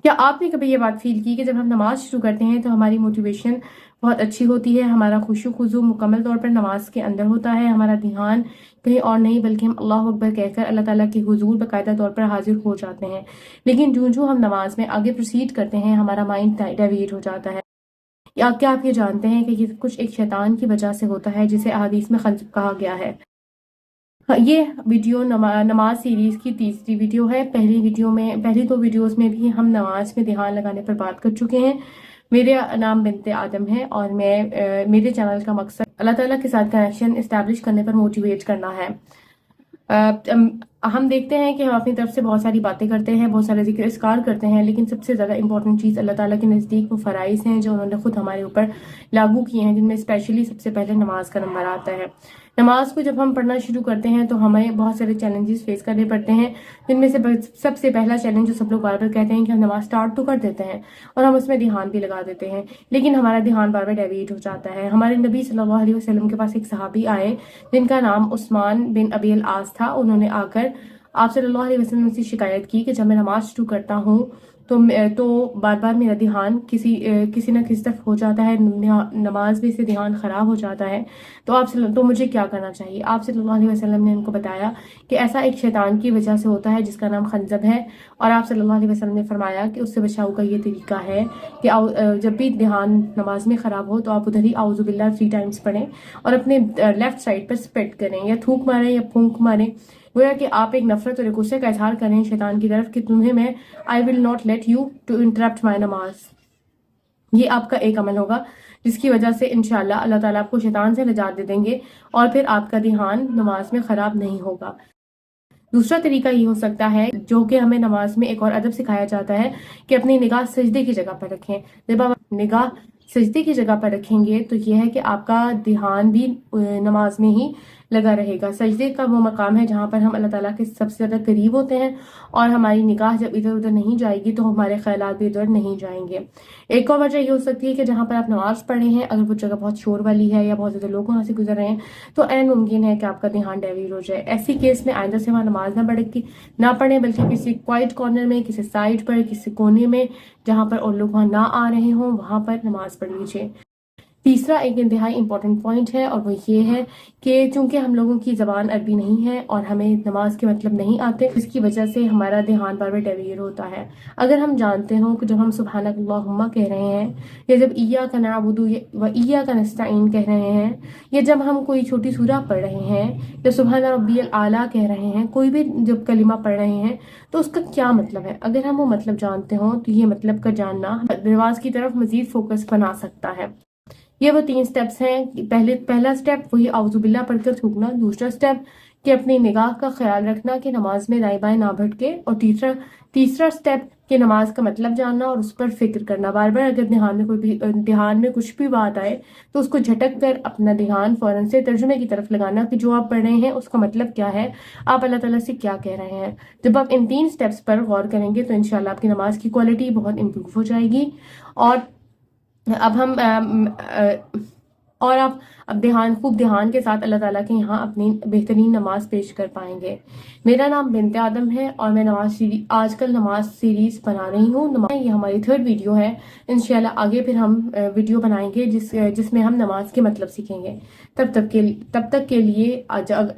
کیا آپ نے کبھی یہ بات فیل کی کہ جب ہم نماز شروع کرتے ہیں تو ہماری موٹیویشن بہت اچھی ہوتی ہے، ہمارا خشوع خضوع مکمل طور پر نماز کے اندر ہوتا ہے، ہمارا دھیان کہیں اور نہیں بلکہ ہم اللہ اکبر کہہ کر اللہ تعالیٰ کے حضور باقاعدہ طور پر حاضر ہو جاتے ہیں، لیکن جو ہم نماز میں آگے پروسیڈ کرتے ہیں ہمارا مائنڈ ڈائیورٹ ہو جاتا ہے۔ یا کیا آپ یہ جانتے ہیں کہ یہ کچھ ایک شیطان کی وجہ سے ہوتا ہے جسے احادیث میں خنزب کہا گیا ہے؟ یہ ویڈیو نماز سیریز کی تیسری ویڈیو ہے۔ پہلی دو ویڈیوز میں بھی ہم نماز میں دھیان لگانے پر بات کر چکے ہیں۔ میرا نام بنت آدم ہے اور میرے چینل کا مقصد اللہ تعالیٰ کے ساتھ کنیکشن اسٹیبلش کرنے پر موٹیویٹ کرنا ہے۔ ہم دیکھتے ہیں کہ ہم اپنی طرف سے بہت ساری باتیں کرتے ہیں، بہت سارے ذکر اذکار کرتے ہیں، لیکن سب سے زیادہ امپورٹنٹ چیز اللہ تعالیٰ کے نزدیک وہ فرائض ہیں جو انہوں نے خود ہمارے اوپر لاگو کیے ہیں، جن میں اسپیشلی سب سے پہلے نماز کا نمبر آتا ہے۔ نماز کو جب ہم پڑھنا شروع کرتے ہیں تو ہمیں بہت سارے چیلنجز فیس کرنے پڑتے ہیں، جن میں سے سب سے پہلا چیلنج جو سب لوگ بار بار کہتے ہیں کہ ہم نماز سٹارٹ تو کر دیتے ہیں اور ہم اس میں دھیان بھی لگا دیتے ہیں، لیکن ہمارا دھیان بار بار ڈیویٹ ہو جاتا ہے۔ ہمارے نبی صلی اللہ علیہ وسلم کے پاس ایک صحابی آئے جن کا نام عثمان بن ابی العاص تھا۔ انہوں نے آ کر آپ صلی اللہ علیہ وسلم سے شکایت کی کہ جب میں نماز شروع کرتا ہوں تو بار بار میرا دھیان کسی نہ کسی طرف ہو جاتا ہے، نماز میں سے دھیان خراب ہو جاتا ہے، تو مجھے کیا کرنا چاہیے؟ آپ صلی اللہ علیہ وسلم نے ان کو بتایا کہ ایسا ایک شیطان کی وجہ سے ہوتا ہے جس کا نام خنزب ہے، اور آپ صلی اللہ علیہ وسلم نے فرمایا کہ اس سے بچاؤ کا یہ طریقہ ہے کہ جب بھی دھیان نماز میں خراب ہو تو آپ ادھر ہی اعوذ باللہ 3 ٹائمز پڑھیں اور اپنے لیفٹ سائڈ پر اسپیٹ کریں، یا تھوک ماریں یا پھونک ماریں، گویا کہ آپ ایک نفرت اور ایک غصے کا اظہار کریں شیطان کی طرف کہ تمہیں میں I will not let you to interrupt my نماز۔ یہ آپ کا ایک عمل ہوگا جس کی وجہ سے انشاءاللہ اللہ تعالیٰ آپ کو شیطان سے نجات دے دیں گے اور پھر آپ کا دھیان نماز میں خراب نہیں ہوگا۔ دوسرا طریقہ یہ ہو سکتا ہے جو کہ ہمیں نماز میں ایک اور ادب سکھایا جاتا ہے کہ اپنی نگاہ سجدے کی جگہ پر رکھیں۔ جب آپ نگاہ سجدے کی جگہ پر رکھیں گے تو یہ ہے کہ آپ کا دھیان بھی نماز میں ہی لگا رہے گا۔ سجدے کا وہ مقام ہے جہاں پر ہم اللہ تعالیٰ کے سب سے زیادہ قریب ہوتے ہیں، اور ہماری نگاہ جب ادھر ادھر نہیں جائے گی تو ہمارے خیالات بھی ادھر نہیں جائیں گے۔ ایک اور وجہ یہ ہو سکتی ہے کہ جہاں پر آپ نماز پڑھ رہے ہیں اگر وہ جگہ بہت شور والی ہے یا بہت زیادہ لوگ وہاں سے گزر رہے ہیں تو عین ممکن ہے کہ آپ کا دھیان ڈائیورٹ ہو جائے۔ ایسی کیس میں آئندہ سے وہاں نماز نہ پڑھیں بلکہ کسی کوائٹ کارنر میں، کسی سائڈ پر، کسی کونے میں جہاں پر اور لوگ وہاں نہ آ رہے ہوں وہاں پر نماز پڑھ لیجیے۔ تیسرا ایک انتہائی امپورٹنٹ پوائنٹ ہے اور وہ یہ ہے کہ چونکہ ہم لوگوں کی زبان عربی نہیں ہے اور ہمیں نماز کے مطلب نہیں آتے، اس کی وجہ سے ہمارا دھیان بار بار ڈیویٹ ہوتا ہے۔ اگر ہم جانتے ہوں کہ جب ہم سبحانک اللہم کہہ رہے ہیں، یا جب ایاک نعبد و ایاک نستعین کہہ رہے ہیں، یا جب ہم کوئی چھوٹی سورہ پڑھ رہے ہیں، یا سبحان ربی الاعلیٰ کہہ رہے ہیں، کوئی بھی جب کلمہ پڑھ رہے ہیں تو اس کا کیا مطلب ہے؟ اگر ہم وہ مطلب جانتے ہوں تو یہ مطلب کا جاننا نماز کی طرف مزید فوکس بنا سکتا ہے۔ یہ وہ 3 سٹیپس ہیں۔ پہلا سٹیپ وہی اعوذ باللہ پڑھ کر تھوکنا، دوسرا سٹیپ کہ اپنی نگاہ کا خیال رکھنا کہ نماز میں دائیں بائیں نہ بھٹکے، اور تیسرا سٹیپ کہ نماز کا مطلب جاننا اور اس پر فکر کرنا۔ بار بار اگر دھیان میں کچھ بھی بات آئے تو اس کو جھٹک کر اپنا دھیان فوراً سے ترجمے کی طرف لگانا کہ جو آپ پڑھ رہے ہیں اس کا مطلب کیا ہے، آپ اللہ تعالیٰ سے کیا کہہ رہے ہیں۔ جب آپ ان 3 سٹیپس پر غور کریں گے تو انشاءاللہ آپ کی نماز کی کوالٹی بہت امپروو ہو جائے گی، اور آپ خوب دھیان کے ساتھ اللہ تعالیٰ کے یہاں اپنی بہترین نماز پیش کر پائیں گے۔ میرا نام بنت آدم ہے اور میں آج کل نماز سیریز بنا رہی ہوں۔ یہ ہماری 3rd ویڈیو ہے۔ انشاءاللہ آگے پھر ہم ویڈیو بنائیں گے جس میں ہم نماز کے مطلب سیکھیں گے۔ تب تک کے لیے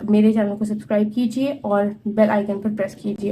میرے چینل کو سبسکرائب کیجیے اور بیل آئیکن پر پریس کیجیے۔